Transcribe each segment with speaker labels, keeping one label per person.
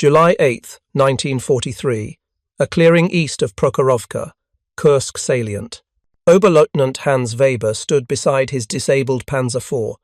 Speaker 1: July 8, 1943. A clearing east of Prokhorovka, Kursk salient. Oberleutnant Hans Weber stood beside his disabled Panzer IV,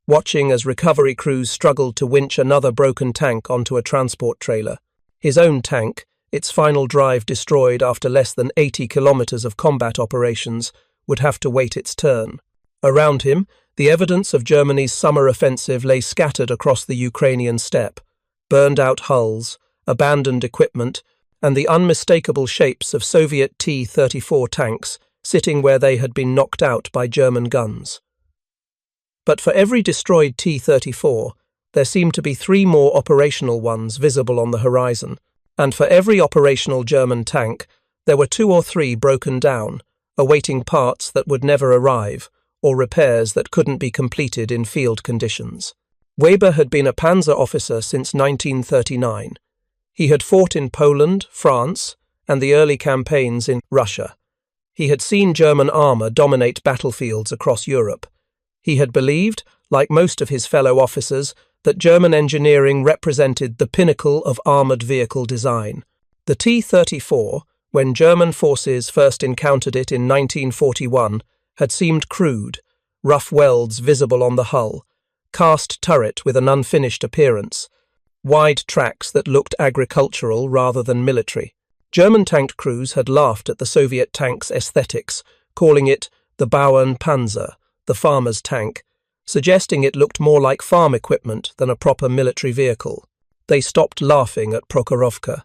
Speaker 1: watching as recovery crews struggled to winch another broken tank onto a transport trailer. His own tank, its final drive destroyed after less than 80 kilometers of combat operations, would have to wait its turn. Around him, the evidence of Germany's summer offensive lay scattered across the Ukrainian steppe: burned-out hulls, abandoned equipment, and the unmistakable shapes of Soviet T-34 tanks sitting where they had been knocked out by German guns. But for every destroyed T-34, there seemed to be 3 more operational ones visible on the horizon, and for every operational German tank, there were 2 or 3 broken down, awaiting parts that would never arrive, or repairs that couldn't be completed in field conditions. Weber had been a Panzer officer since 1939. He had fought in Poland, France, and the early campaigns in Russia. He had seen German armour dominate battlefields across Europe. He had believed, like most of his fellow officers, that German engineering represented the pinnacle of armoured vehicle design. The T-34, when German forces first encountered it in 1941, had seemed crude: rough welds visible on the hull, cast turret with an unfinished appearance, wide tracks that looked agricultural rather than military. German tank crews had laughed at the Soviet tank's aesthetics, calling it the Bauern Panzer, the farmer's tank, suggesting it looked more like farm equipment than a proper military vehicle. They stopped laughing at Prokhorovka.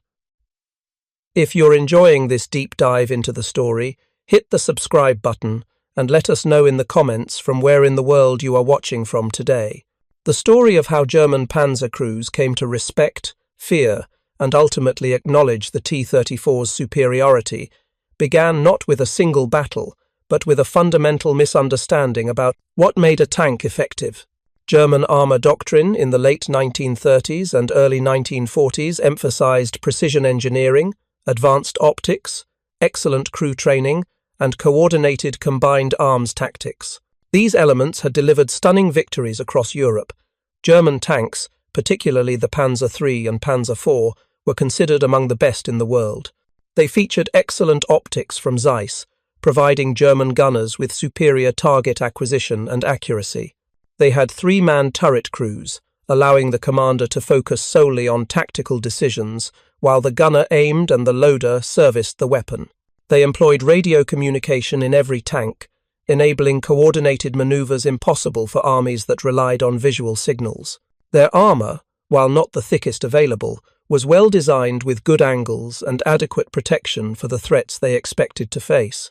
Speaker 1: If you're enjoying this deep dive into the story, hit the subscribe button and let us know in the comments from where in the world you are watching from today. The story of how German Panzer crews came to respect, fear, and ultimately acknowledge the T-34's superiority began not with a single battle, but with a fundamental misunderstanding about what made a tank effective. German armour doctrine in the late 1930s and early 1940s emphasized precision engineering, advanced optics, excellent crew training, and coordinated combined arms tactics. These elements had delivered stunning victories across Europe. German tanks, particularly the Panzer III and Panzer IV, were considered among the best in the world. They featured excellent optics from Zeiss, providing German gunners with superior target acquisition and accuracy. They had 3-man turret crews, allowing the commander to focus solely on tactical decisions, while the gunner aimed and the loader serviced the weapon. They employed radio communication in every tank, enabling coordinated maneuvers impossible for armies that relied on visual signals. Their armour, while not the thickest available, was well designed with good angles and adequate protection for the threats they expected to face.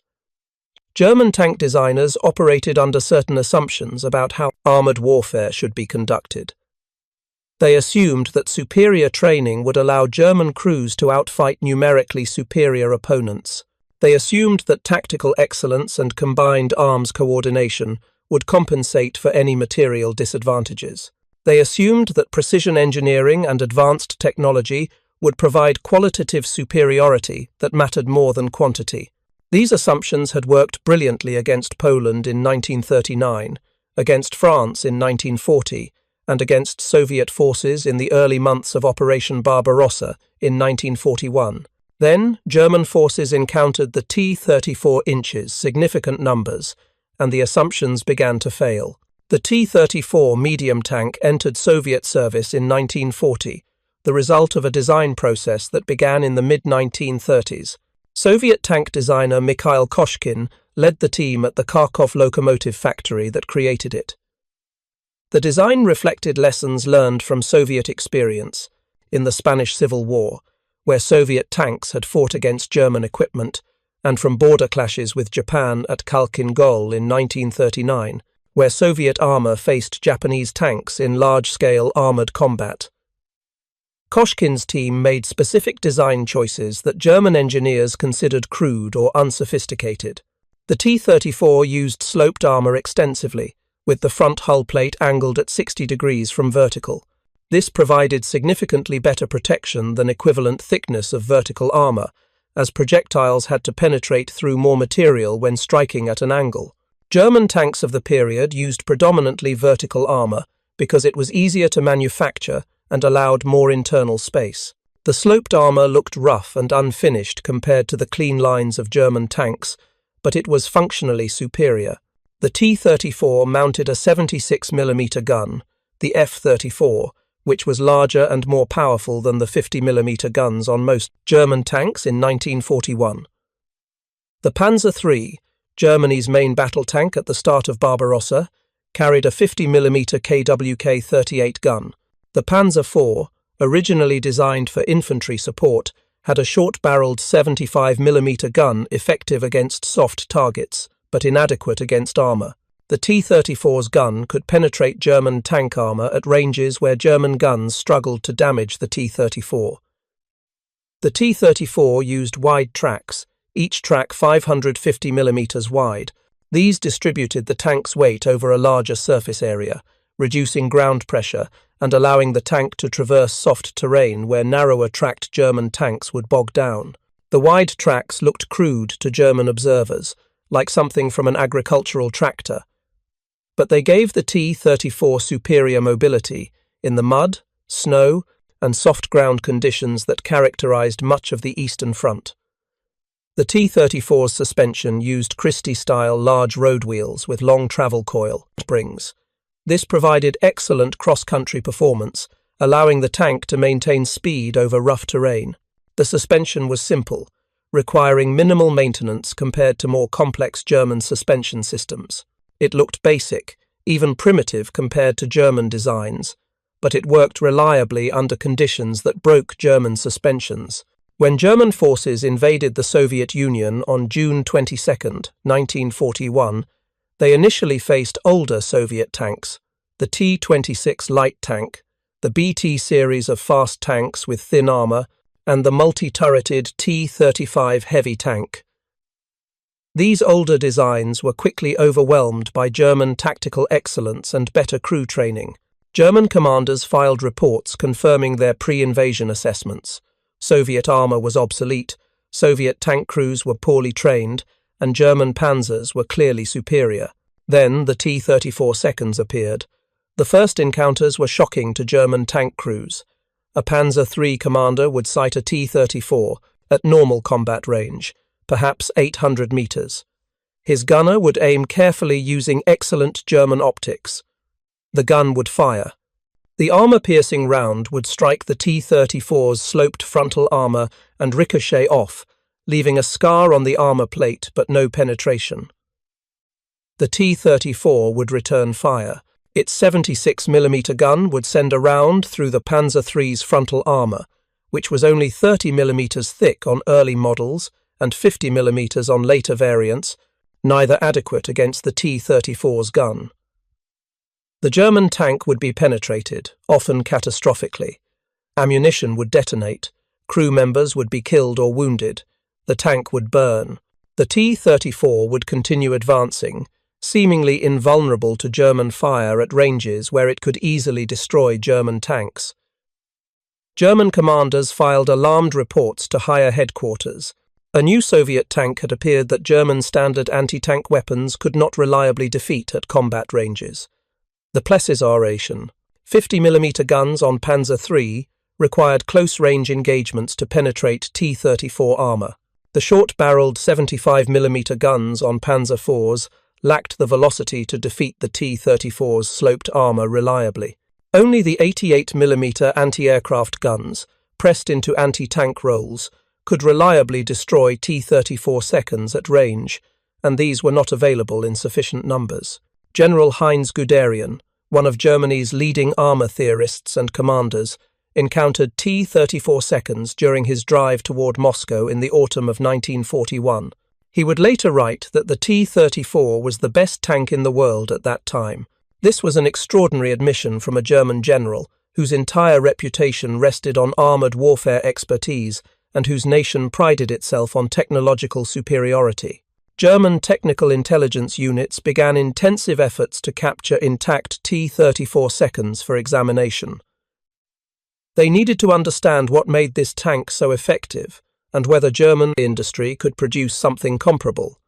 Speaker 1: German tank designers operated under certain assumptions about how armoured warfare should be conducted. They assumed that superior training would allow German crews to outfight numerically superior opponents. They assumed that tactical excellence and combined arms coordination would compensate for any material disadvantages. They assumed that precision engineering and advanced technology would provide qualitative superiority that mattered more than quantity. These assumptions had worked brilliantly against Poland in 1939, against France in 1940, and against Soviet forces in the early months of Operation Barbarossa in 1941. Then, German forces encountered the T-34 inches, significant numbers, and the assumptions began to fail. The T-34 medium tank entered Soviet service in 1940, the result of a design process that began in the mid-1930s. Soviet tank designer Mikhail Koshkin led the team at the Kharkov locomotive factory that created it. The design reflected lessons learned from Soviet experience in the Spanish Civil War, where Soviet tanks had fought against German equipment, and from border clashes with Japan at Khalkhin Gol in 1939, where Soviet armour faced Japanese tanks in large-scale armoured combat. Koshkin's team made specific design choices that German engineers considered crude or unsophisticated. The T-34 used sloped armour extensively, with the front hull plate angled at 60 degrees from vertical. This provided significantly better protection than equivalent thickness of vertical armour, as projectiles had to penetrate through more material when striking at an angle. German tanks of the period used predominantly vertical armour because it was easier to manufacture and allowed more internal space. The sloped armour looked rough and unfinished compared to the clean lines of German tanks, but it was functionally superior. The T-34 mounted a 76mm gun, the F-34, which was larger and more powerful than the 50mm guns on most German tanks in 1941. The Panzer III, Germany's main battle tank at the start of Barbarossa, carried a 50mm KWK-38 gun. The Panzer IV, originally designed for infantry support, had a short-barreled 75mm gun effective against soft targets, but inadequate against armour. The T-34's gun could penetrate German tank armour at ranges where German guns struggled to damage the T-34. The T-34 used wide tracks, each track 550mm wide. These distributed the tank's weight over a larger surface area, reducing ground pressure and allowing the tank to traverse soft terrain where narrower-tracked German tanks would bog down. The wide tracks looked crude to German observers, like something from an agricultural tractor, but they gave the T-34 superior mobility in the mud, snow, and soft ground conditions that characterized much of the Eastern Front. The T-34's suspension used Christie-style large road wheels with long travel coil springs. This provided excellent cross-country performance, allowing the tank to maintain speed over rough terrain. The suspension was simple, requiring minimal maintenance compared to more complex German suspension systems. It looked basic, even primitive compared to German designs, but it worked reliably under conditions that broke German suspensions. When German forces invaded the Soviet Union on June 22, 1941, they initially faced older Soviet tanks, the T-26 light tank, the BT series of fast tanks with thin armour, and the multi-turreted T-35 heavy tank. These older designs were quickly overwhelmed by German tactical excellence and better crew training. German commanders filed reports confirming their pre-invasion assessments. Soviet armour was obsolete, Soviet tank crews were poorly trained, and German panzers were clearly superior. Then the T-34 seconds appeared. The first encounters were shocking to German tank crews. A Panzer III commander would sight a T-34 at normal combat range, perhaps 800 meters. His gunner would aim carefully using excellent German optics. The gun would fire. The armour-piercing round would strike the T-34's sloped frontal armour and ricochet off, leaving a scar on the armour plate but no penetration. The T-34 would return fire. Its 76mm gun would send a round through the Panzer III's frontal armour, which was only 30mm thick on early models and 50mm on later variants, neither adequate against the T-34's gun. The German tank would be penetrated, often catastrophically. Ammunition would detonate, crew members would be killed or wounded, the tank would burn. The T-34 would continue advancing, seemingly invulnerable to German fire at ranges where it could easily destroy German tanks. German commanders filed alarmed reports to higher headquarters. A new Soviet tank had appeared that German standard anti-tank weapons could not reliably defeat at combat ranges. The Plessis's oration, 50mm guns on Panzer III, required close-range engagements to penetrate T-34 armour. The short-barreled 75mm guns on Panzer IV's lacked the velocity to defeat the T-34's sloped armour reliably. Only the 88mm anti-aircraft guns, pressed into anti-tank rolls, could reliably destroy T-34 seconds at range, and these were not available in sufficient numbers. General Heinz Guderian, one of Germany's leading armour theorists and commanders, encountered T-34 seconds during his drive toward Moscow in the autumn of 1941. He would later write that the T-34 was the best tank in the world at that time. This was an extraordinary admission from a German general whose entire reputation rested on armoured warfare expertise and whose nation prided itself on technological superiority. German technical intelligence units began intensive efforts to capture intact T-34 seconds for examination. They needed to understand what made this tank so effective and whether German industry could produce something comparable.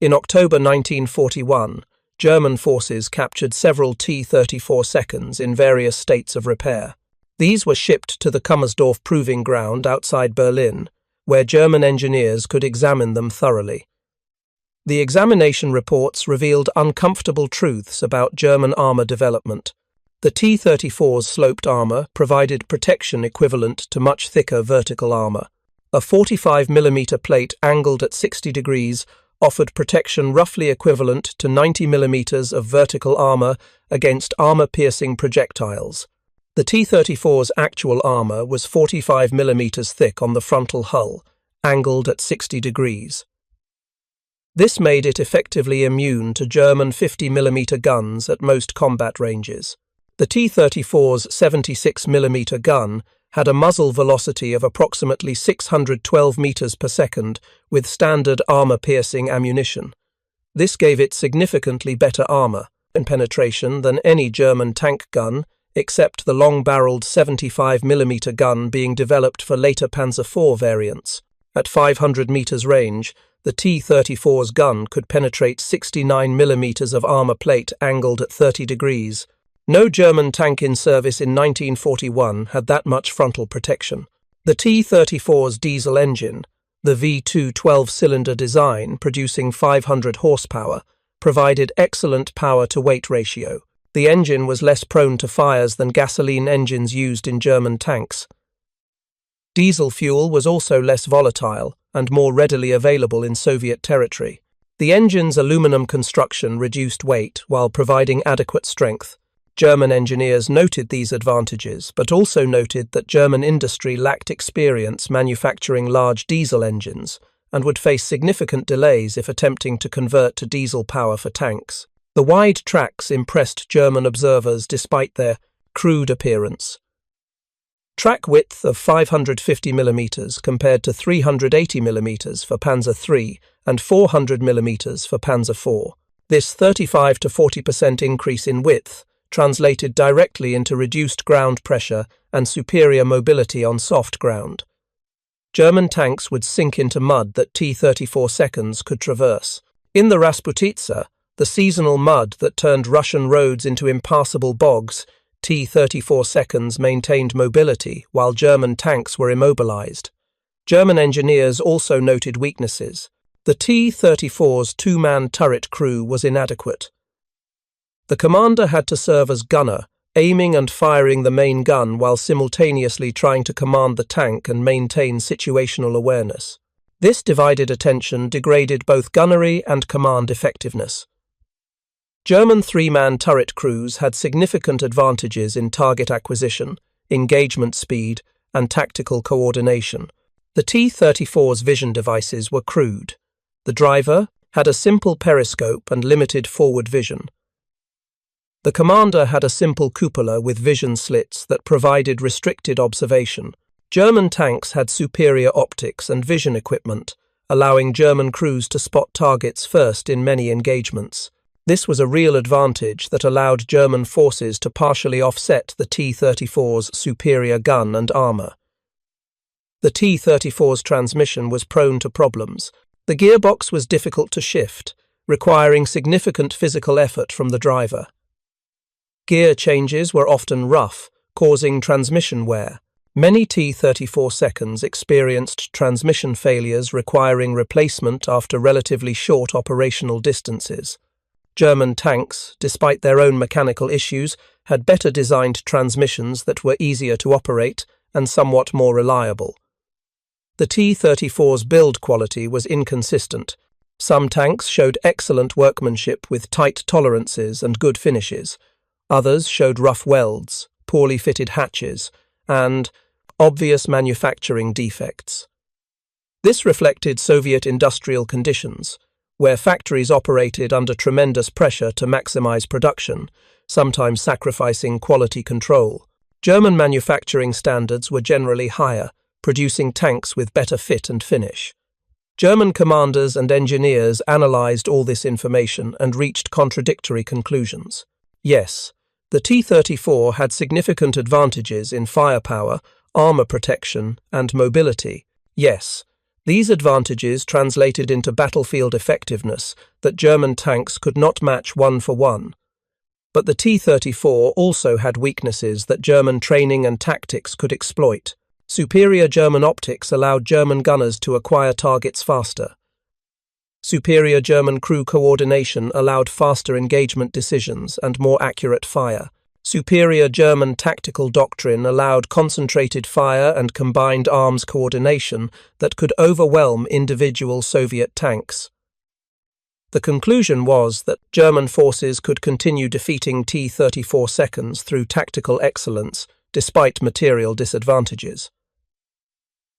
Speaker 1: In October 1941, German forces captured several T-34 seconds in various states of repair. These were shipped to the Kummersdorf proving ground outside Berlin, where German engineers could examine them thoroughly. The examination reports revealed uncomfortable truths about German armour development. The T-34's sloped armour provided protection equivalent to much thicker vertical armour. A 45mm plate angled at 60 degrees offered protection roughly equivalent to 90mm of vertical armour against armour-piercing projectiles. The T-34's actual armour was 45mm thick on the frontal hull, angled at 60 degrees. This made it effectively immune to German 50mm guns at most combat ranges. The T-34's 76mm gun had a muzzle velocity of approximately 612 meters per second with standard armour-piercing ammunition. This gave it significantly better armour and penetration than any German tank gun, except the long-barreled 75mm gun being developed for later Panzer IV variants. At 500 meters range, the T-34's gun could penetrate 69mm of armour plate angled at 30 degrees. No German tank in service in 1941 had that much frontal protection. The T-34's diesel engine, the V2 12-cylinder design producing 500 horsepower, provided excellent power-to-weight ratio. The engine was less prone to fires than gasoline engines used in German tanks. Diesel fuel was also less volatile and more readily available in Soviet territory. The engine's aluminum construction reduced weight while providing adequate strength. German engineers noted these advantages, but also noted that German industry lacked experience manufacturing large diesel engines and would face significant delays if attempting to convert to diesel power for tanks. The wide tracks impressed German observers despite their crude appearance. Track width of 550mm compared to 380mm for Panzer III and 400mm for Panzer IV. This 35 to 40% increase in width translated directly into reduced ground pressure and superior mobility on soft ground. German tanks would sink into mud that T-34 seconds could traverse. In the Rasputitsa, the seasonal mud that turned Russian roads into impassable bogs, T-34 seconds maintained mobility while German tanks were immobilized. German engineers also noted weaknesses. The T-34's two-man turret crew was inadequate. The commander had to serve as gunner, aiming and firing the main gun while simultaneously trying to command the tank and maintain situational awareness. This divided attention degraded both gunnery and command effectiveness. German three-man turret crews had significant advantages in target acquisition, engagement speed, and tactical coordination. The T-34's vision devices were crude. The driver had a simple periscope and limited forward vision. The commander had a simple cupola with vision slits that provided restricted observation. German tanks had superior optics and vision equipment, allowing German crews to spot targets first in many engagements. This was a real advantage that allowed German forces to partially offset the T-34's superior gun and armour. The T-34's transmission was prone to problems. The gearbox was difficult to shift, requiring significant physical effort from the driver. Gear changes were often rough, causing transmission wear. Many T-34 seconds experienced transmission failures requiring replacement after relatively short operational distances. German tanks, despite their own mechanical issues, had better designed transmissions that were easier to operate and somewhat more reliable. The T-34's build quality was inconsistent. Some tanks showed excellent workmanship with tight tolerances and good finishes. Others showed rough welds, poorly fitted hatches, and obvious manufacturing defects. This reflected Soviet industrial conditions, where factories operated under tremendous pressure to maximize production, sometimes sacrificing quality control. German manufacturing standards were generally higher, producing tanks with better fit and finish. German commanders and engineers analyzed all this information and reached contradictory conclusions. Yes, the T-34 had significant advantages in firepower, armor protection, and mobility. Yes, these advantages translated into battlefield effectiveness that German tanks could not match one for one. But the T-34 also had weaknesses that German training and tactics could exploit. Superior German optics allowed German gunners to acquire targets faster. Superior German crew coordination allowed faster engagement decisions and more accurate fire. Superior German tactical doctrine allowed concentrated fire and combined arms coordination that could overwhelm individual Soviet tanks. The conclusion was that German forces could continue defeating T-34 seconds through tactical excellence despite material disadvantages.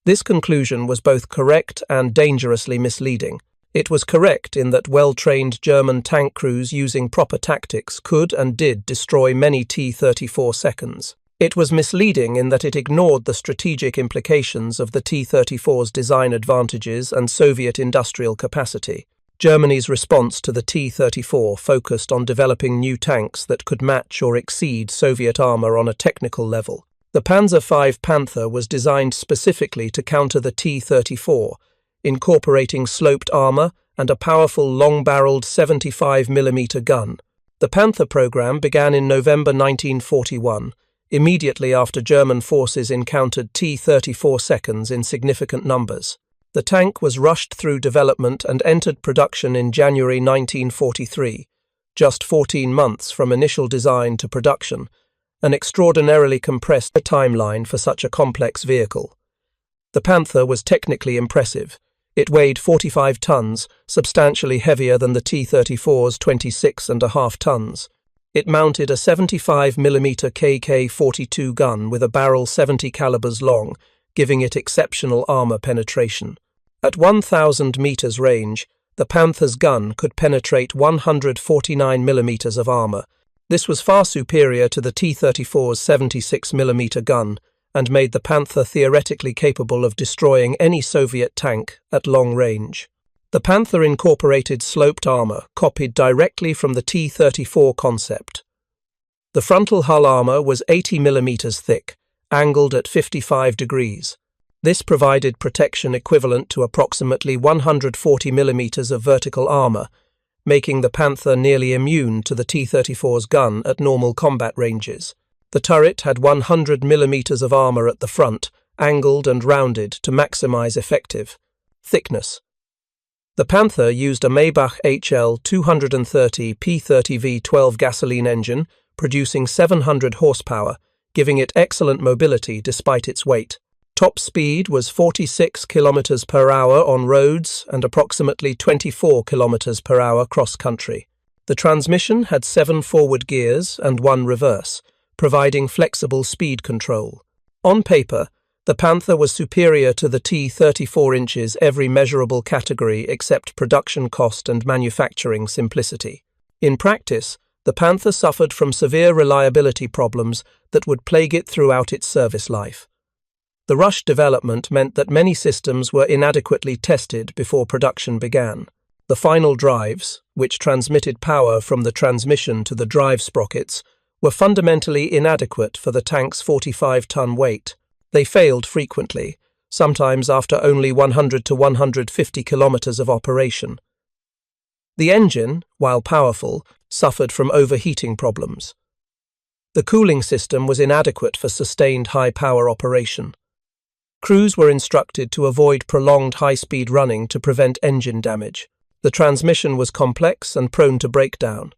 Speaker 1: This conclusion was both correct and dangerously misleading. It was correct in that well-trained German tank crews using proper tactics could and did destroy many T-34 seconds. It was misleading in that it ignored the strategic implications of the T-34's design advantages and Soviet industrial capacity. Germany's response to the T-34 focused on developing new tanks that could match or exceed Soviet armor on a technical level. The Panzer V Panther was designed specifically to counter the T-34, incorporating sloped armor and a powerful long-barreled 75mm gun. The Panther program began in November 1941, immediately after German forces encountered T-34 seconds in significant numbers. The tank was rushed through development and entered production in January 1943, just 14 months from initial design to production, an extraordinarily compressed timeline for such a complex vehicle. The Panther was technically impressive. It weighed 45 tons, substantially heavier than the T-34's 26.5 tons. It mounted a 75mm KK-42 gun with a barrel 70 calibers long, giving it exceptional armor penetration. At 1,000 meters range, the Panther's gun could penetrate 149mm of armor. This was far superior to the T-34's 76mm gun and made the Panther theoretically capable of destroying any Soviet tank at long range. The Panther incorporated sloped armor, copied directly from the T-34 concept. The frontal hull armor was 80mm thick, angled at 55 degrees. This provided protection equivalent to approximately 140mm of vertical armor, making the Panther nearly immune to the T-34's gun at normal combat ranges. The turret had 100mm of armor at the front, angled and rounded to maximize effective thickness. The Panther used a Maybach HL 230 P30V12 gasoline engine, producing 700 horsepower, giving it excellent mobility despite its weight. Top speed was 46 km per hour on roads and approximately 24 km per hour cross-country. The transmission had 7 forward gears and 1 reverse, providing flexible speed control. On paper, the Panther was superior to the T-34 inches every measurable category except production cost and manufacturing simplicity. In practice, the Panther suffered from severe reliability problems that would plague it throughout its service life. The rushed development meant that many systems were inadequately tested before production began. The final drives, which transmitted power from the transmission to the drive sprockets, were fundamentally inadequate for the tank's 45-ton weight. They failed frequently, sometimes after only 100 to 150 kilometers of operation. The engine, while powerful, suffered from overheating problems. The cooling system was inadequate for sustained high-power operation. Crews were instructed to avoid prolonged high-speed running to prevent engine damage. The transmission was complex and prone to breakdown.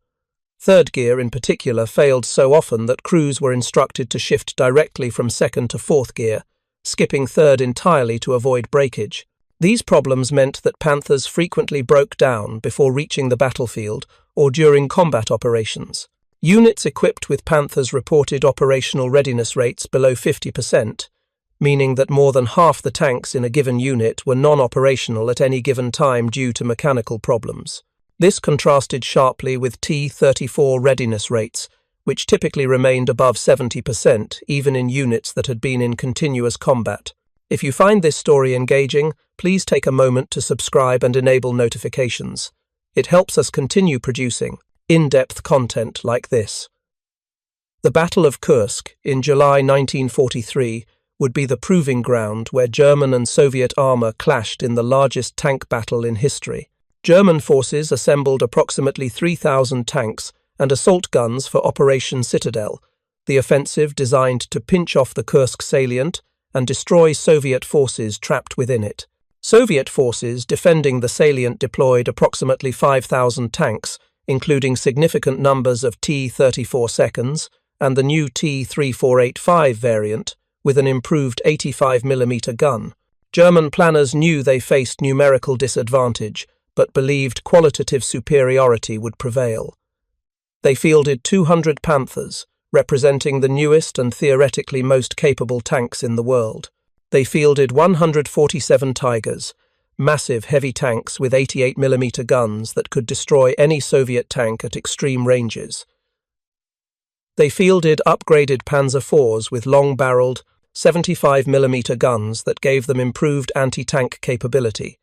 Speaker 1: Third gear in particular failed so often that crews were instructed to shift directly from second to fourth gear, skipping third entirely to avoid breakage. These problems meant that Panthers frequently broke down before reaching the battlefield or during combat operations. Units equipped with Panthers reported operational readiness rates below 50%, meaning that more than half the tanks in a given unit were non-operational at any given time due to mechanical problems. This contrasted sharply with T-34 readiness rates, which typically remained above 70%, even in units that had been in continuous combat. If you find this story engaging, please take a moment to subscribe and enable notifications. It helps us continue producing in-depth content like this. The Battle of Kursk in July 1943 would be the proving ground where German and Soviet armor clashed in the largest tank battle in history. German forces assembled approximately 3,000 tanks and assault guns for Operation Citadel, the offensive designed to pinch off the Kursk salient and destroy Soviet forces trapped within it. Soviet forces defending the salient deployed approximately 5,000 tanks, including significant numbers of T-34's and the new T-3485 variant, with an improved 85mm gun. German planners knew they faced numerical disadvantage, but believed qualitative superiority would prevail. They fielded 200 Panthers, representing the newest and theoretically most capable tanks in the world. They fielded 147 Tigers, massive heavy tanks with 88mm guns that could destroy any Soviet tank at extreme ranges. They fielded upgraded Panzer IV's with long-barreled 75mm guns that gave them improved anti-tank capability.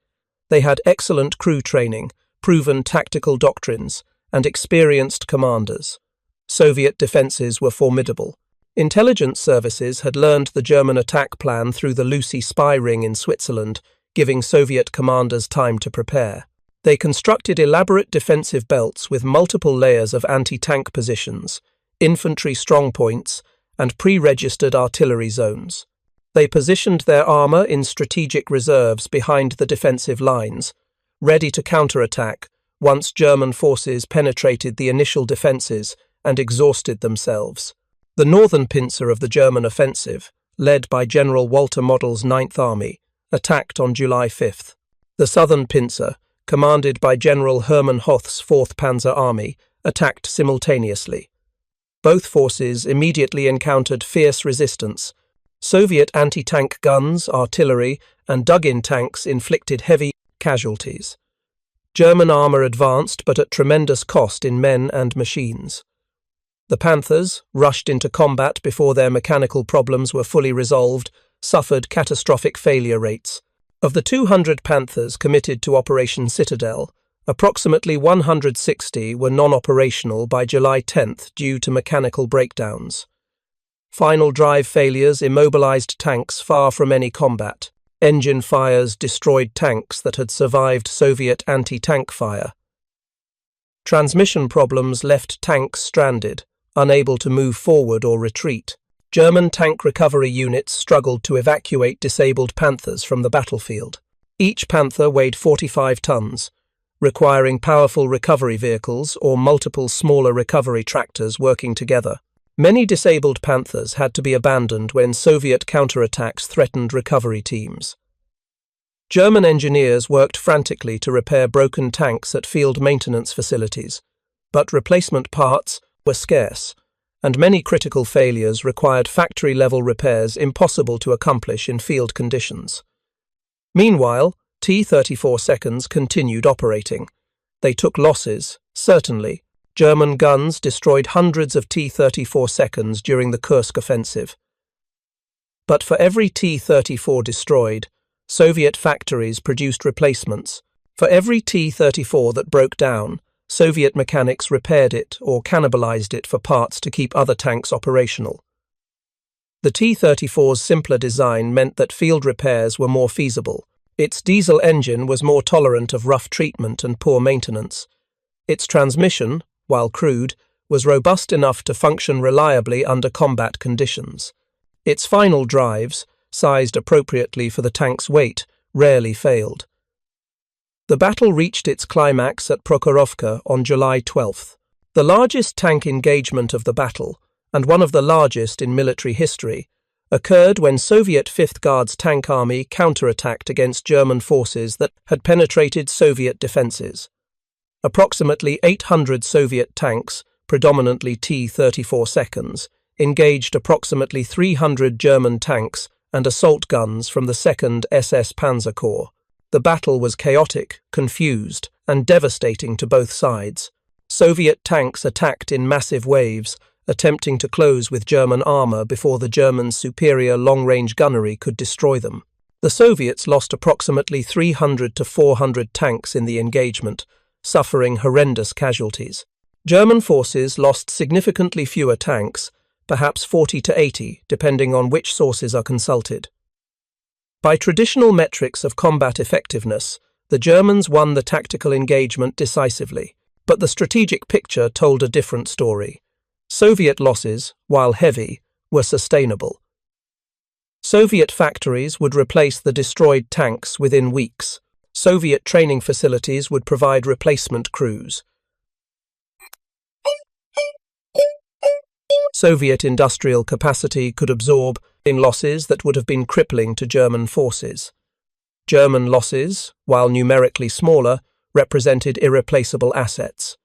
Speaker 1: They had excellent crew training, proven tactical doctrines, and experienced commanders. Soviet defences were formidable. Intelligence services had learned the German attack plan through the Lucy spy ring in Switzerland, giving Soviet commanders time to prepare. They constructed elaborate defensive belts with multiple layers of anti-tank positions, infantry strongpoints, and pre-registered artillery zones. They positioned their armour in strategic reserves behind the defensive lines, ready to counterattack once German forces penetrated the initial defences and exhausted themselves. The northern pincer of the German offensive, led by General Walter Model's 9th Army, attacked on July 5th. The southern pincer, commanded by General Hermann Hoth's 4th Panzer Army, attacked simultaneously. Both forces immediately encountered fierce resistance. Soviet anti-tank guns, artillery, and dug-in tanks inflicted heavy casualties. German armour advanced, but at tremendous cost in men and machines. The Panthers, rushed into combat before their mechanical problems were fully resolved, suffered catastrophic failure rates. Of the 200 Panthers committed to Operation Citadel, approximately 160 were non-operational by July 10th due to mechanical breakdowns. Final drive failures immobilized tanks far from any combat. Engine fires destroyed tanks that had survived Soviet anti-tank fire. Transmission problems left tanks stranded, unable to move forward or retreat. German tank recovery units struggled to evacuate disabled Panthers from the battlefield. Each Panther weighed 45 tons, requiring powerful recovery vehicles or multiple smaller recovery tractors working together. Many disabled Panthers had to be abandoned when Soviet counterattacks threatened recovery teams. German engineers worked frantically to repair broken tanks at field maintenance facilities, but replacement parts were scarce, and many critical failures required factory-level repairs impossible to accomplish in field conditions. Meanwhile, T-34's continued operating. They took losses, certainly. German guns destroyed hundreds of T-34's during the Kursk offensive. But for every T-34 destroyed, Soviet factories produced replacements. For every T-34 that broke down, Soviet mechanics repaired it or cannibalized it for parts to keep other tanks operational. The T-34's simpler design meant that field repairs were more feasible. Its diesel engine was more tolerant of rough treatment and poor maintenance. Its transmission, while crude, was robust enough to function reliably under combat conditions. Its final drives, sized appropriately for the tank's weight, rarely failed. The battle reached its climax at Prokhorovka on July 12th. The largest tank engagement of the battle, and one of the largest in military history, occurred when Soviet 5th Guards Tank Army counterattacked against German forces that had penetrated Soviet defences. Approximately 800 Soviet tanks, predominantly T-34's, engaged approximately 300 German tanks and assault guns from the 2nd SS Panzer Corps. The battle was chaotic, confused, and devastating to both sides. Soviet tanks attacked in massive waves, attempting to close with German armour before the Germans' superior long-range gunnery could destroy them. The Soviets lost approximately 300 to 400 tanks in the engagement, suffering horrendous casualties. German forces lost significantly fewer tanks, perhaps 40 to 80, depending on which sources are consulted. By traditional metrics of combat effectiveness, the Germans won the tactical engagement decisively. But the strategic picture told a different story. Soviet losses, while heavy, were sustainable. Soviet factories would replace the destroyed tanks within weeks. Soviet training facilities would provide replacement crews. Soviet industrial capacity could absorb losses that would have been crippling to German forces. German losses, while numerically smaller, represented irreplaceable assets.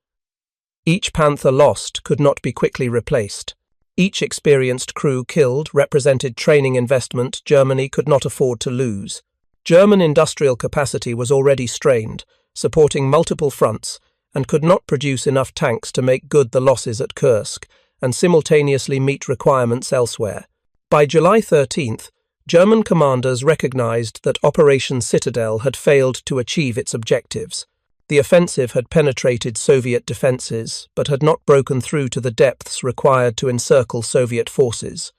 Speaker 1: Each Panther lost could not be quickly replaced. Each experienced crew killed represented training investment Germany could not afford to lose. German industrial capacity was already strained, supporting multiple fronts, and could not produce enough tanks to make good the losses at Kursk and simultaneously meet requirements elsewhere. By July 13th, German commanders recognized that Operation Citadel had failed to achieve its objectives. The offensive had penetrated Soviet defenses, but had not broken through to the depths required to encircle Soviet forces.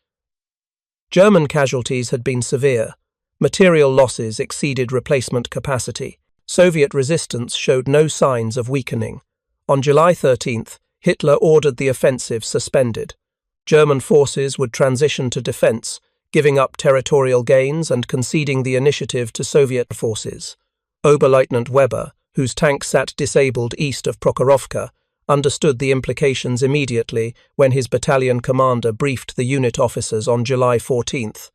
Speaker 1: German casualties had been severe. Material losses exceeded replacement capacity. Soviet resistance showed no signs of weakening. On July 13th, Hitler ordered the offensive suspended. German forces would transition to defense, giving up territorial gains and conceding the initiative to Soviet forces. Oberleutnant Weber, whose tank sat disabled east of Prokhorovka, understood the implications immediately when his battalion commander briefed the unit officers on July 14th.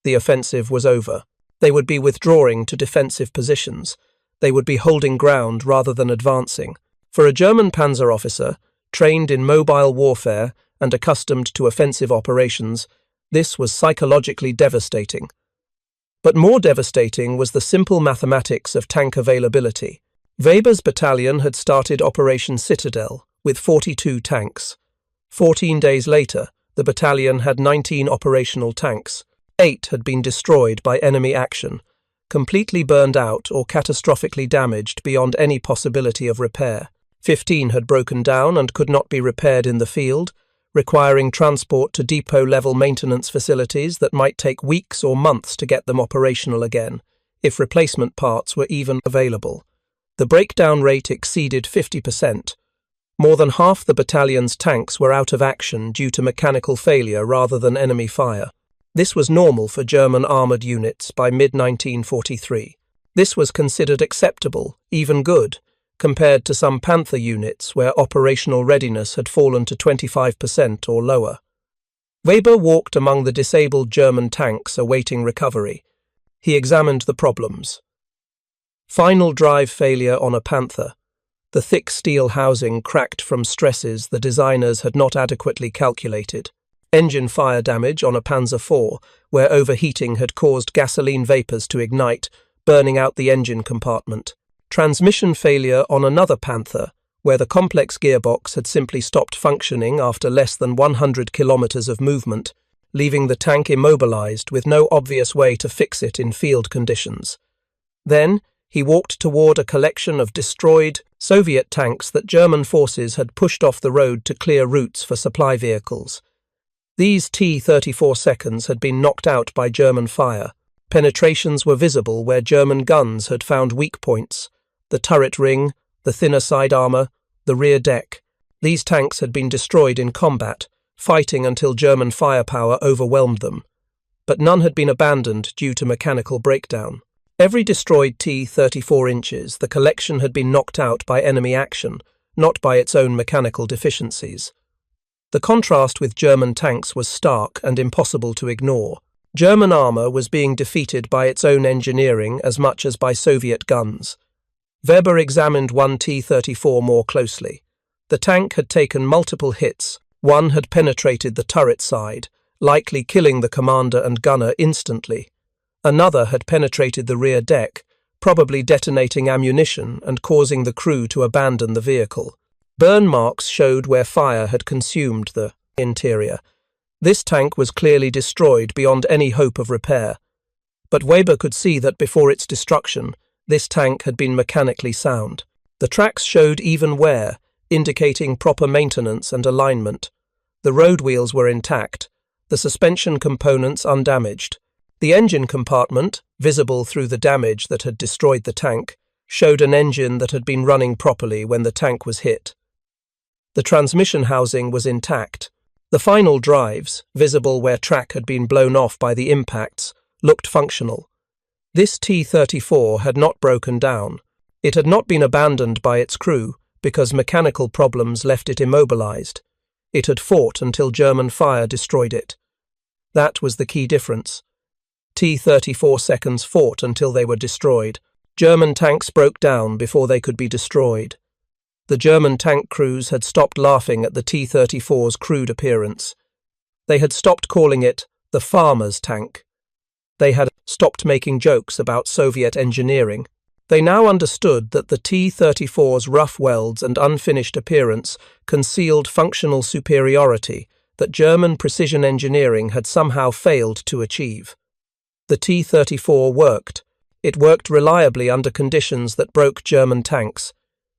Speaker 1: The offensive was over. They would be withdrawing to defensive positions. They would be holding ground rather than advancing. For a German Panzer officer, trained in mobile warfare and accustomed to offensive operations, this was psychologically devastating. But more devastating was the simple mathematics of tank availability. Weber's battalion had started Operation Citadel with 42 tanks. 14 days later, the battalion had 19 operational tanks. 8 had been destroyed by enemy action, completely burned out or catastrophically damaged beyond any possibility of repair. 15 had broken down and could not be repaired in the field, requiring transport to depot-level maintenance facilities that might take weeks or months to get them operational again, if replacement parts were even available. The breakdown rate exceeded 50%. More than half the battalion's tanks were out of action due to mechanical failure rather than enemy fire. This was normal for German armoured units by mid-1943. This was considered acceptable, even good, compared to some Panther units where operational readiness had fallen to 25% or lower. Weber walked among the disabled German tanks awaiting recovery. He examined the problems. Final drive failure on a Panther. The thick steel housing cracked from stresses the designers had not adequately calculated. Engine fire damage on a Panzer IV, where overheating had caused gasoline vapors to ignite, burning out the engine compartment. Transmission failure on another Panther, where the complex gearbox had simply stopped functioning after less than 100 kilometers of movement, leaving the tank immobilized with no obvious way to fix it in field conditions. Then, he walked toward a collection of destroyed Soviet tanks that German forces had pushed off the road to clear routes for supply vehicles. These T-34's had been knocked out by German fire. Penetrations were visible where German guns had found weak points: the turret ring, the thinner side armour, the rear deck. These tanks had been destroyed in combat, fighting until German firepower overwhelmed them. But none had been abandoned due to mechanical breakdown. Every destroyed T-34 inches, the collection had been knocked out by enemy action, not by its own mechanical deficiencies. The contrast with German tanks was stark and impossible to ignore. German armour was being defeated by its own engineering as much as by Soviet guns. Weber examined one T-34 more closely. The tank had taken multiple hits. One had penetrated the turret side, likely killing the commander and gunner instantly. Another had penetrated the rear deck, probably detonating ammunition and causing the crew to abandon the vehicle. Burn marks showed where fire had consumed the interior. This tank was clearly destroyed beyond any hope of repair. But Weber could see that before its destruction, this tank had been mechanically sound. The tracks showed even wear, indicating proper maintenance and alignment. The road wheels were intact, the suspension components undamaged. The engine compartment, visible through the damage that had destroyed the tank, showed an engine that had been running properly when the tank was hit. The transmission housing was intact. The final drives, visible where track had been blown off by the impacts, looked functional. This T-34 had not broken down. It had not been abandoned by its crew because mechanical problems left it immobilized. It had fought until German fire destroyed it. That was the key difference. T-34 seconds fought until they were destroyed. German tanks broke down before they could be destroyed. The German tank crews had stopped laughing at the T-34's crude appearance. They had stopped calling it the farmer's tank. They had stopped making jokes about Soviet engineering. They now understood that the T-34's rough welds and unfinished appearance concealed functional superiority that German precision engineering had somehow failed to achieve. The T-34 worked. It worked reliably under conditions that broke German tanks.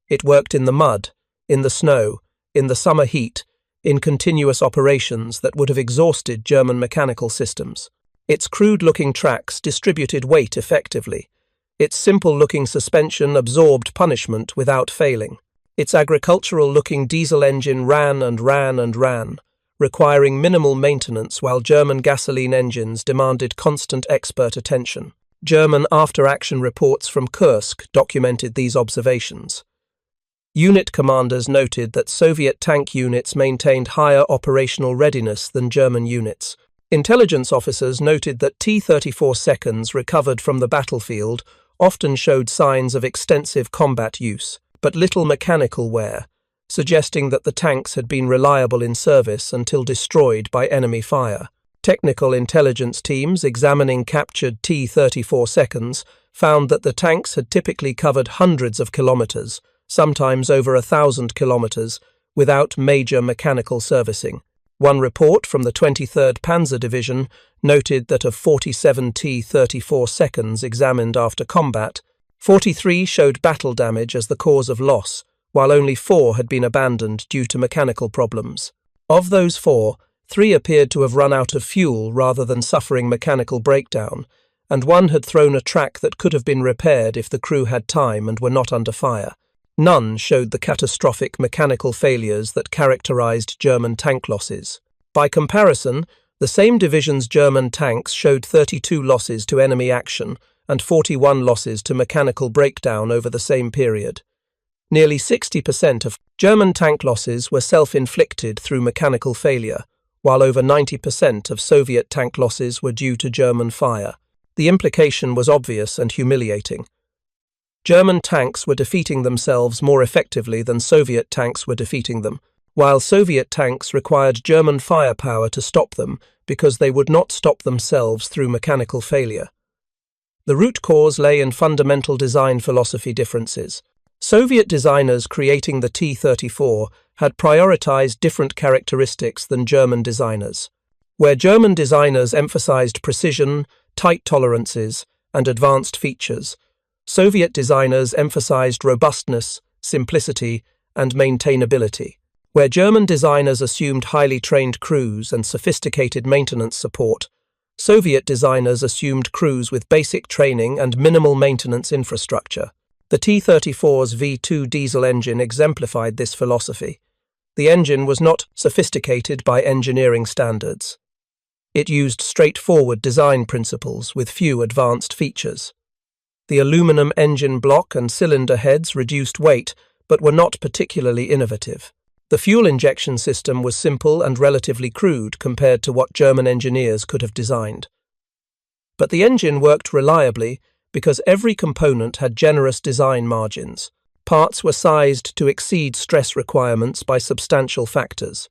Speaker 1: It worked in the mud, in the snow, in the summer heat, in continuous operations that would have exhausted German mechanical systems. Its crude-looking tracks distributed weight effectively. Its simple-looking suspension absorbed punishment without failing. Its agricultural-looking diesel engine ran and ran and ran, requiring minimal maintenance while German gasoline engines demanded constant expert attention. German after-action reports from Kursk documented these observations. Unit commanders noted that Soviet tank units maintained higher operational readiness than German units. Intelligence officers noted that T-34 seconds recovered from the battlefield often showed signs of extensive combat use, but little mechanical wear, suggesting that the tanks had been reliable in service until destroyed by enemy fire. Technical intelligence teams examining captured T-34 seconds found that the tanks had typically covered hundreds of kilometers, sometimes over 1,000 kilometers, without major mechanical servicing. One report from the 23rd Panzer Division noted that of 47 T-34 seconds examined after combat, 43 showed battle damage as the cause of loss, while only 4 had been abandoned due to mechanical problems. Of those 4, 3 appeared to have run out of fuel rather than suffering mechanical breakdown, and 1 had thrown a track that could have been repaired if the crew had time and were not under fire. None showed the catastrophic mechanical failures that characterized German tank losses. By comparison, the same division's German tanks showed 32 losses to enemy action and 41 losses to mechanical breakdown over the same period. Nearly 60% of German tank losses were self-inflicted through mechanical failure, while over 90% of Soviet tank losses were due to German fire. The implication was obvious and humiliating. German tanks were defeating themselves more effectively than Soviet tanks were defeating them, while Soviet tanks required German firepower to stop them because they would not stop themselves through mechanical failure. The root cause lay in fundamental design philosophy differences. Soviet designers creating the T-34 had prioritized different characteristics than German designers. Where German designers emphasized precision, tight tolerances, and advanced features, Soviet designers emphasized robustness, simplicity, and maintainability. Where German designers assumed highly trained crews and sophisticated maintenance support, Soviet designers assumed crews with basic training and minimal maintenance infrastructure. The T-34's V2 diesel engine exemplified this philosophy. The engine was not sophisticated by engineering standards. It used straightforward design principles with few advanced features. The aluminum engine block and cylinder heads reduced weight, but were not particularly innovative. The fuel injection system was simple and relatively crude compared to what German engineers could have designed. But the engine worked reliably because every component had generous design margins. Parts were sized to exceed stress requirements by substantial factors.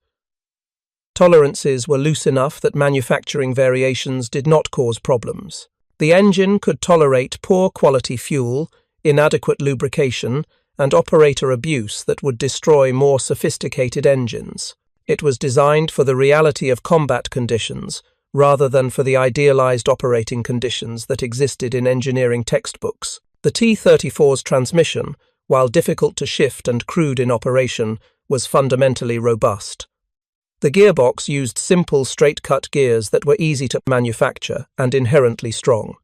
Speaker 1: Tolerances were loose enough that manufacturing variations did not cause problems. The engine could tolerate poor quality fuel, inadequate lubrication, and operator abuse that would destroy more sophisticated engines. It was designed for the reality of combat conditions, rather than for the idealized operating conditions that existed in engineering textbooks. The T-34's transmission, while difficult to shift and crude in operation, was fundamentally robust. The gearbox used simple straight-cut gears that were easy to manufacture and inherently strong.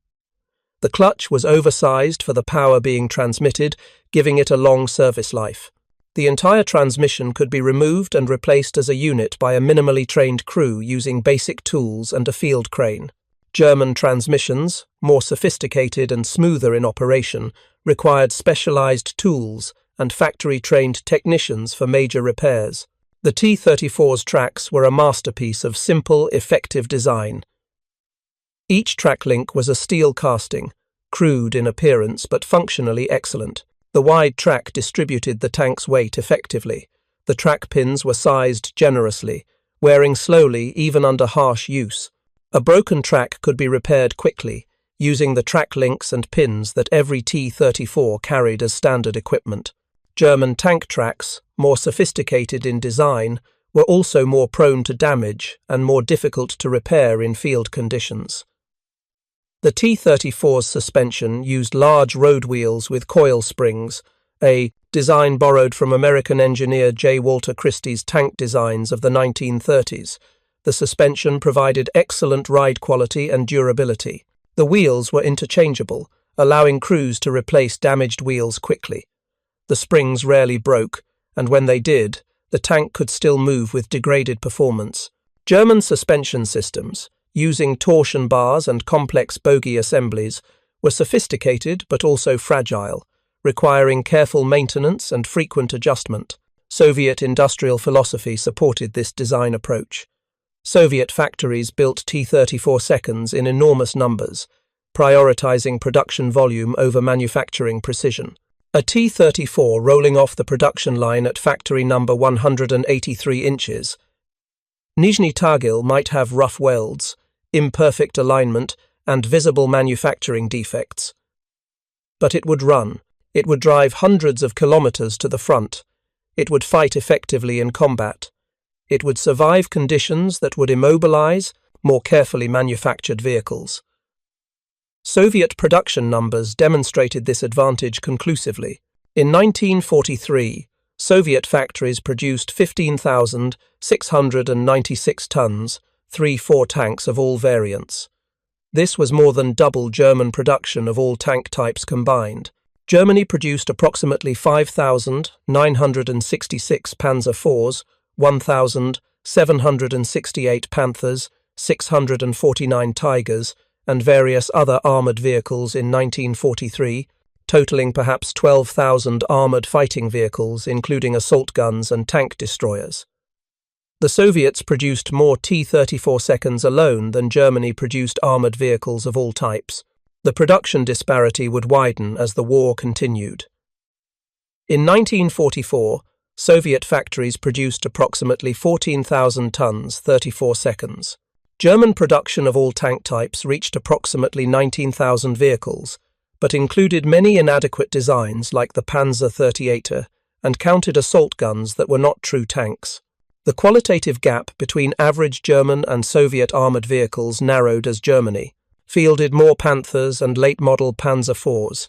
Speaker 1: The clutch was oversized for the power being transmitted, giving it a long service life. The entire transmission could be removed and replaced as a unit by a minimally trained crew using basic tools and a field crane. German transmissions, more sophisticated and smoother in operation, required specialized tools and factory-trained technicians for major repairs. The T-34's tracks were a masterpiece of simple, effective design. Each track link was a steel casting, crude in appearance but functionally excellent. The wide track distributed the tank's weight effectively. The track pins were sized generously, wearing slowly even under harsh use. A broken track could be repaired quickly, using the track links and pins that every T-34 carried as standard equipment. German tank tracks, more sophisticated in design, were also more prone to damage and more difficult to repair in field conditions. The T-34's suspension used large road wheels with coil springs, a design borrowed from American engineer J. Walter Christie's tank designs of the 1930s. The suspension provided excellent ride quality and durability. The wheels were interchangeable, allowing crews to replace damaged wheels quickly. The springs rarely broke, and when they did, the tank could still move with degraded performance. German suspension systems, using torsion bars and complex bogie assemblies, were sophisticated but also fragile, requiring careful maintenance and frequent adjustment. Soviet industrial philosophy supported this design approach. Soviet factories built T-34 seconds in enormous numbers, prioritizing production volume over manufacturing precision. A T-34 rolling off the production line at factory number 183 inches. Nizhny Tagil might have rough welds, imperfect alignment, and visible manufacturing defects. But it would run. It would drive hundreds of kilometers to the front. It would fight effectively in combat. It would survive conditions that would immobilize more carefully manufactured vehicles. Soviet production numbers demonstrated this advantage conclusively. In 1943, Soviet factories produced 15,696 tons, 3-4 tanks of all variants. This was more than double German production of all tank types combined. Germany produced approximately 5,966 Panzer IVs, 1,768 Panthers, 649 Tigers, and various other armoured vehicles in 1943, totaling perhaps 12,000 armoured fighting vehicles, including assault guns and tank destroyers. The Soviets produced more T-34 seconds alone than Germany produced armoured vehicles of all types. The production disparity would widen as the war continued. In 1944, Soviet factories produced approximately 14,000 tons, 34 seconds. German production of all tank types reached approximately 19,000 vehicles, but included many inadequate designs like the Panzer 38 and counted assault guns that were not true tanks. The qualitative gap between average German and Soviet armoured vehicles narrowed as Germany fielded more Panthers and late-model Panzer IVs,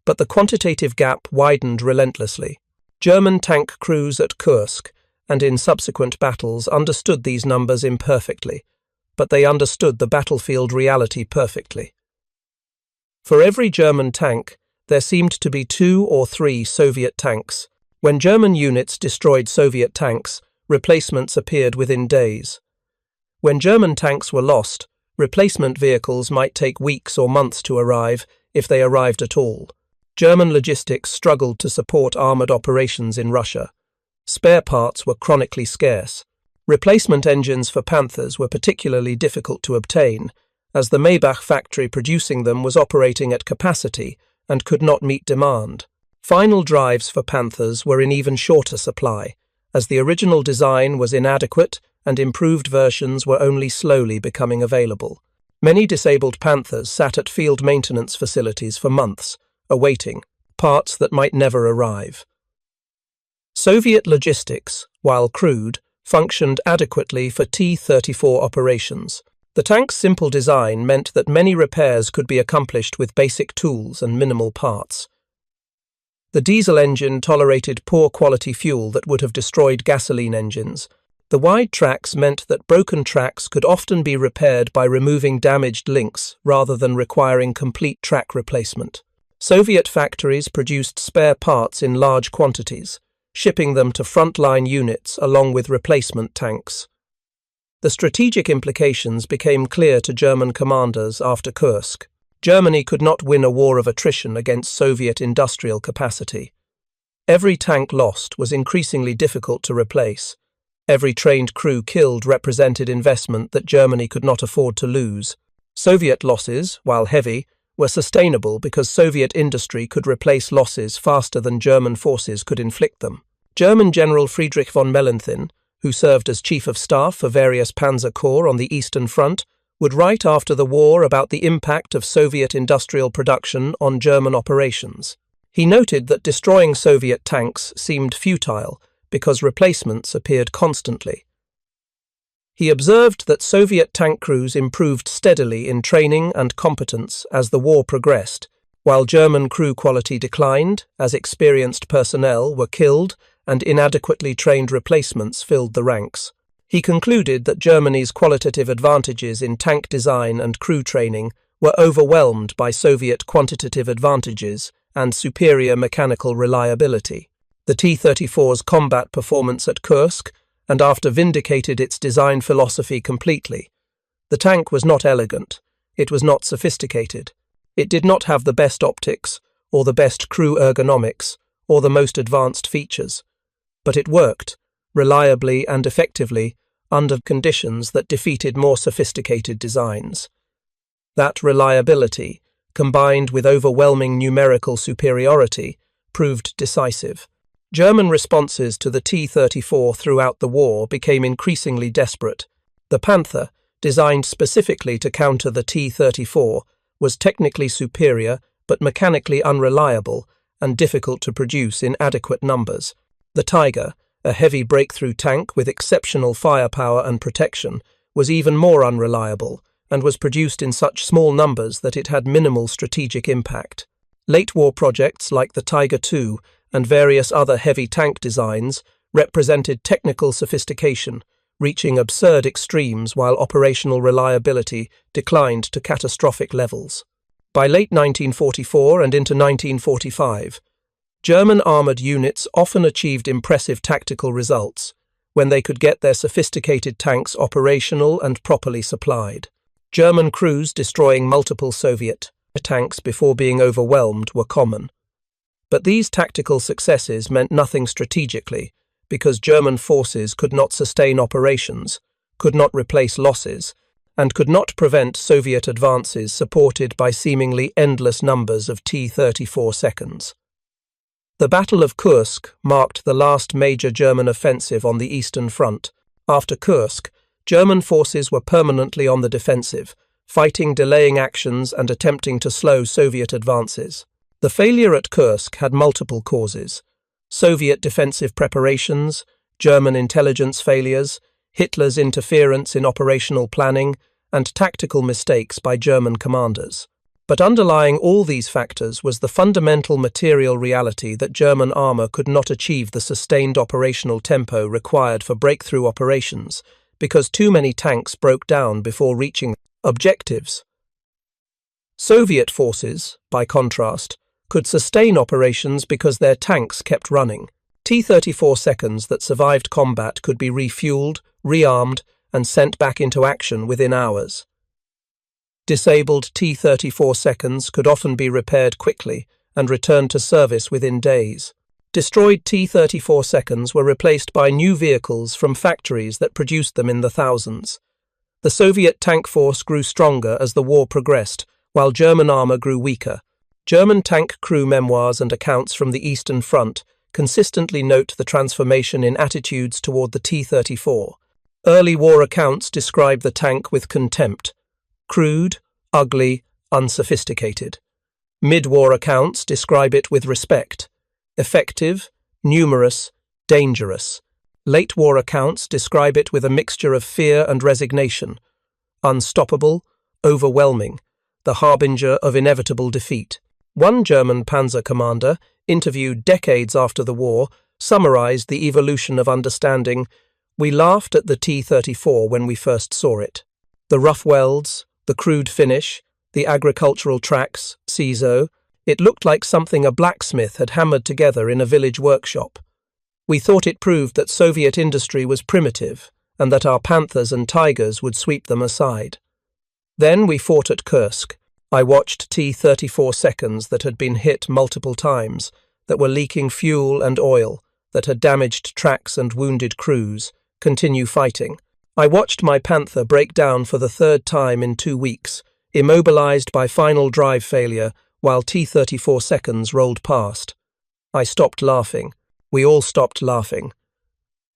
Speaker 1: but the quantitative gap widened relentlessly. German tank crews at Kursk and in subsequent battles understood these numbers imperfectly, but they understood the battlefield reality perfectly. For every German tank, there seemed to be 2 or 3 Soviet tanks. When German units destroyed Soviet tanks, replacements appeared within days. When German tanks were lost, replacement vehicles might take weeks or months to arrive, if they arrived at all. German logistics struggled to support armoured operations in Russia. Spare parts were chronically scarce. Replacement engines for Panthers were particularly difficult to obtain, as the Maybach factory producing them was operating at capacity and could not meet demand. Final drives for Panthers were in even shorter supply, as the original design was inadequate and improved versions were only slowly becoming available. Many disabled Panthers sat at field maintenance facilities for months, awaiting parts that might never arrive. Soviet logistics, while crude, functioned adequately for T-34 operations. The tank's simple design meant that many repairs could be accomplished with basic tools and minimal parts. The diesel engine tolerated poor quality fuel that would have destroyed gasoline engines, The wide tracks meant that broken tracks could often be repaired by removing damaged links rather than requiring complete track replacement. Soviet factories produced spare parts in large quantities, shipping them to frontline units along with replacement tanks. The strategic implications became clear to German commanders after Kursk. Germany could not win a war of attrition against Soviet industrial capacity. Every tank lost was increasingly difficult to replace. Every trained crew killed represented investment that Germany could not afford to lose. Soviet losses, while heavy, were sustainable because Soviet industry could replace losses faster than German forces could inflict them. German General Friedrich von Mellenthin, who served as Chief of Staff for various Panzer Corps on the Eastern Front, would write after the war about the impact of Soviet industrial production on German operations. He noted that destroying Soviet tanks seemed futile because replacements appeared constantly. He observed that Soviet tank crews improved steadily in training and competence as the war progressed, while German crew quality declined as experienced personnel were killed and inadequately trained replacements filled the ranks. He concluded that Germany's qualitative advantages in tank design and crew training were overwhelmed by Soviet quantitative advantages and superior mechanical reliability. The T-34's combat performance at Kursk and after vindicated its design philosophy completely. The tank was not elegant, it was not sophisticated, it did not have the best optics or the best crew ergonomics or the most advanced features, but it worked, reliably and effectively, under conditions that defeated more sophisticated designs. That reliability, combined with overwhelming numerical superiority, proved decisive. German responses to the T-34 throughout the war became increasingly desperate. The Panther, designed specifically to counter the T-34, was technically superior but mechanically unreliable and difficult to produce in adequate numbers. The Tiger, a heavy breakthrough tank with exceptional firepower and protection, was even more unreliable and was produced in such small numbers that it had minimal strategic impact. Late-war projects like the Tiger II and various other heavy tank designs represented technical sophistication, reaching absurd extremes while operational reliability declined to catastrophic levels. By late 1944 and into 1945, German armoured units often achieved impressive tactical results when they could get their sophisticated tanks operational and properly supplied. German crews destroying multiple Soviet tanks before being overwhelmed were common. But these tactical successes meant nothing strategically because German forces could not sustain operations, could not replace losses, and could not prevent Soviet advances supported by seemingly endless numbers of T-34 seconds. The Battle of Kursk marked the last major German offensive on the Eastern Front. After Kursk, German forces were permanently on the defensive, fighting delaying actions and attempting to slow Soviet advances. The failure at Kursk had multiple causes: Soviet defensive preparations, German intelligence failures, Hitler's interference in operational planning, and tactical mistakes by German commanders. But underlying all these factors was the fundamental material reality that German armour could not achieve the sustained operational tempo required for breakthrough operations because too many tanks broke down before reaching objectives. Soviet forces, by contrast, could sustain operations because their tanks kept running. T-34 seconds that survived combat could be refueled, rearmed, and sent back into action within hours. Disabled T-34 seconds could often be repaired quickly and returned to service within days. Destroyed T-34 seconds were replaced by new vehicles from factories that produced them in the thousands. The Soviet tank force grew stronger as the war progressed, while German armour grew weaker. German tank crew memoirs and accounts from the Eastern Front consistently note the transformation in attitudes toward the T-34. Early war accounts describe the tank with contempt: crude, ugly, unsophisticated. Mid-war accounts describe it with respect: effective, numerous, dangerous. Late-war accounts describe it with a mixture of fear and resignation: unstoppable, overwhelming, the harbinger of inevitable defeat. One German Panzer commander, interviewed decades after the war, summarized the evolution of understanding: We laughed at the T-34 when we first saw it. The rough welds, the crude finish, the agricultural tracks, CISO, it looked like something a blacksmith had hammered together in a village workshop. We thought it proved that Soviet industry was primitive and that our Panthers and Tigers would sweep them aside. Then we fought at Kursk. I watched T-34 seconds that had been hit multiple times, that were leaking fuel and oil, that had damaged tracks and wounded crews, continue fighting. I watched my Panther break down for the third time in 2 weeks, immobilized by final drive failure, while T-34 seconds rolled past. I stopped laughing. We all stopped laughing.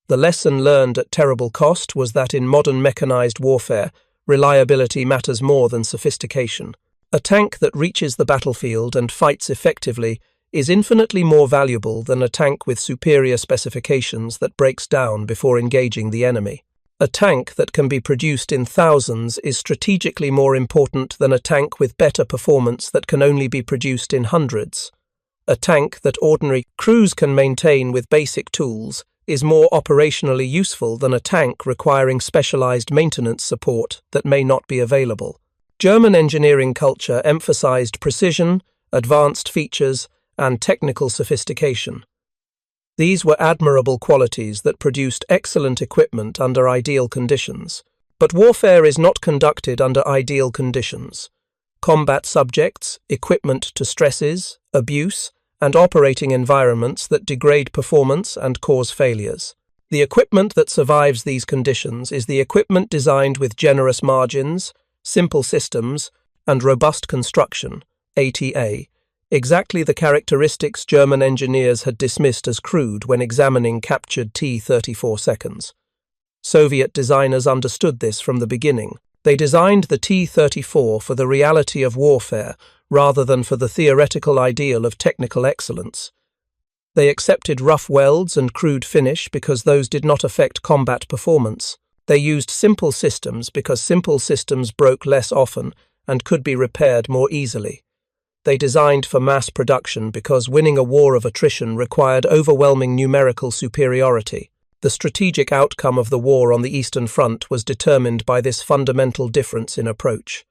Speaker 1: The lesson learned at terrible cost was that in modern mechanized warfare, reliability matters more than sophistication. A tank that reaches the battlefield and fights effectively is infinitely more valuable than a tank with superior specifications that breaks down before engaging the enemy. A tank that can be produced in thousands is strategically more important than a tank with better performance that can only be produced in hundreds. A tank that ordinary crews can maintain with basic tools is more operationally useful than a tank requiring specialized maintenance support that may not be available. German engineering culture emphasized precision, advanced features, and technical sophistication. These were admirable qualities that produced excellent equipment under ideal conditions. But warfare is not conducted under ideal conditions. Combat subjects, equipment to stresses, abuse, and operating environments that degrade performance and cause failures. The equipment that survives these conditions is the equipment designed with generous margins, simple systems, and robust construction, ATA, exactly the characteristics German engineers had dismissed as crude when examining captured T-34 seconds. Soviet designers understood this from the beginning. They designed the T-34 for the reality of warfare rather than for the theoretical ideal of technical excellence. They accepted rough welds and crude finish because those did not affect combat performance. They used simple systems because simple systems broke less often and could be repaired more easily. They designed for mass production because winning a war of attrition required overwhelming numerical superiority. The strategic outcome of the war on the Eastern Front was determined by this fundamental difference in approach.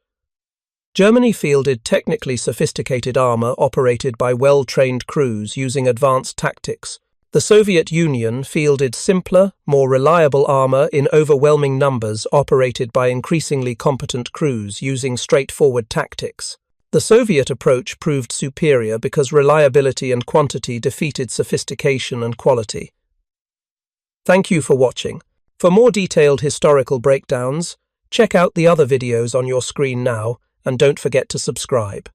Speaker 1: Germany fielded technically sophisticated armor operated by well-trained crews using advanced tactics. The Soviet Union fielded simpler, more reliable armor in overwhelming numbers operated by increasingly competent crews using straightforward tactics. The Soviet approach proved superior because reliability and quantity defeated sophistication and quality. Thank you for watching. For more detailed historical breakdowns, check out the other videos on your screen now, and don't forget to subscribe.